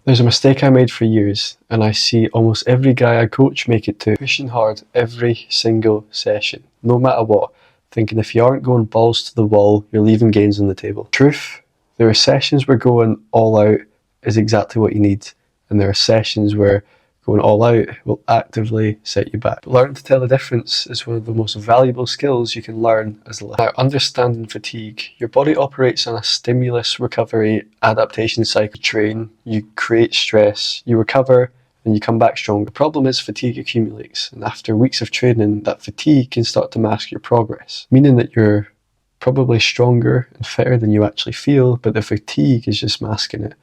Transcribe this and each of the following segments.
There's a mistake I made for years, and I see almost every guy I coach make it too. Pushing hard every single session, no matter what, thinking if you aren't going balls to the wall, you're leaving gains on the table. Truth, there are sessions where going all out is exactly what you need, and there are sessions where going all out will actively set you back. But learning to tell the difference is one of the most valuable skills you can learn as a listener. Now, understanding fatigue. Your body operates on a stimulus, recovery, adaptation cycle. You train, you create stress, you recover, and you come back stronger. The problem is fatigue accumulates, and after weeks of training, that fatigue can start to mask your progress, meaning that you're probably stronger and fitter than you actually feel, but the fatigue is just masking it.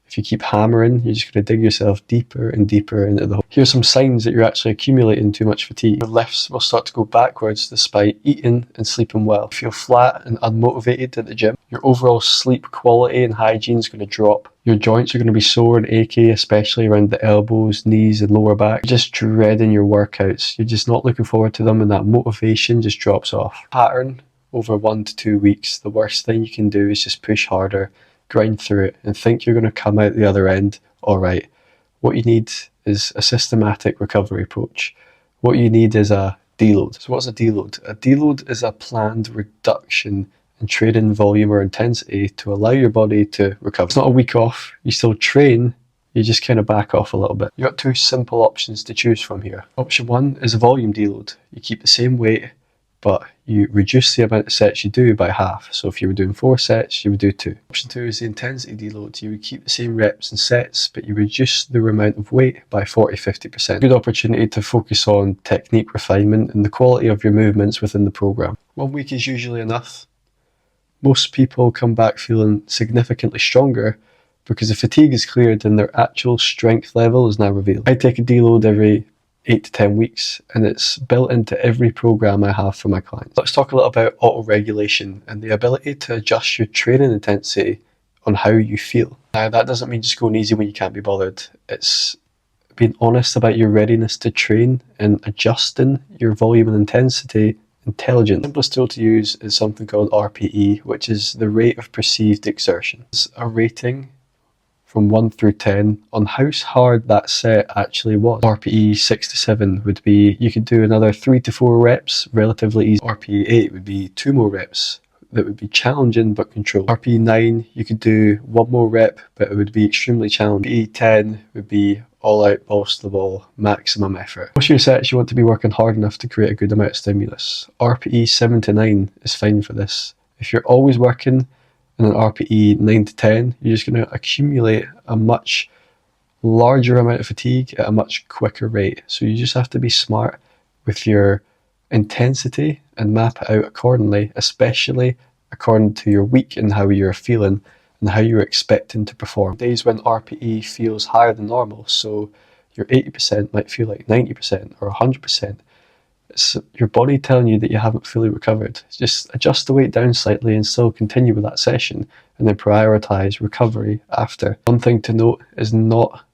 If you keep hammering, you're just going to dig yourself deeper and deeper into the hole. Here's some signs that you're actually accumulating too much fatigue. Your lifts will start to go backwards despite eating and sleeping well. You feel flat and unmotivated at the gym. Your overall sleep quality and hygiene is going to drop. Your joints are going to be sore and achy, especially around the elbows, knees and lower back. You're just dreading your workouts. You're just not looking forward to them, and that motivation just drops off. Pattern over 1 to 2 weeks. The worst thing you can do is just push harder, grind through it, and think you're going to come out the other end all right. What you need is a systematic recovery approach. What you need is a deload. So what's a deload? A deload is a planned reduction in training volume or intensity to allow your body to recover. It's not a week off. You still train, you just kind of back off a little bit. You've got 2 simple options to choose from here. Option 1 is a volume deload. You keep the same weight, but you reduce the amount of sets you do by half. So if you were doing 4 sets, you would do 2. Option 2 is the intensity deload. You would keep the same reps and sets, but you reduce the amount of weight by 40-50%. Good opportunity to focus on technique refinement and the quality of your movements within the program. 1 week is usually enough. Most people come back feeling significantly stronger because the fatigue is cleared and their actual strength level is now revealed. I take a deload every 8 to 10 weeks, and it's built into every program I have for my clients. Let's talk a little about auto-regulation and the ability to adjust your training intensity on how you feel. Now, that doesn't mean just going easy when you can't be bothered. It's being honest about your readiness to train and adjusting your volume and intensity intelligently. The simplest tool to use is something called RPE, which is the rate of perceived exertion. It's a rating from 1 through 10 on how hard that set actually was. RPE 6 to 7 would be, you could do another 3 to 4 reps relatively easy. RPE 8 would be 2 more reps that would be challenging but controlled. RPE 9, you could do 1 more rep, but it would be extremely challenging. RPE 10 would be all out, balls to the wall, maximum effort. Most of your sets you want to be working hard enough to create a good amount of stimulus. RPE 7 to 9 is fine for this. If you're always working in an RPE 9 to 10, you're just going to accumulate a much larger amount of fatigue at a much quicker rate. So you just have to be smart with your intensity and map it out accordingly, especially according to your week and how you're feeling and how you're expecting to perform. Days when RPE feels higher than normal, so your 80% might feel like 90% or 100%. It's your body telling you that you haven't fully recovered. Just adjust the weight down slightly and still continue with that session, and then prioritize recovery after. One thing to note is not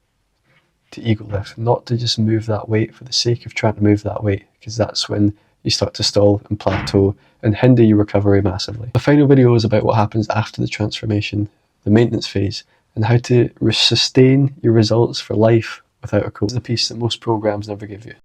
to ego lift, not to just move that weight for the sake of trying to move that weight, because that's when you start to stall and plateau and hinder your recovery massively. The final video is about what happens after the transformation, the maintenance phase, and how to sustain your results for life without a coach. This is the piece that most programs never give you.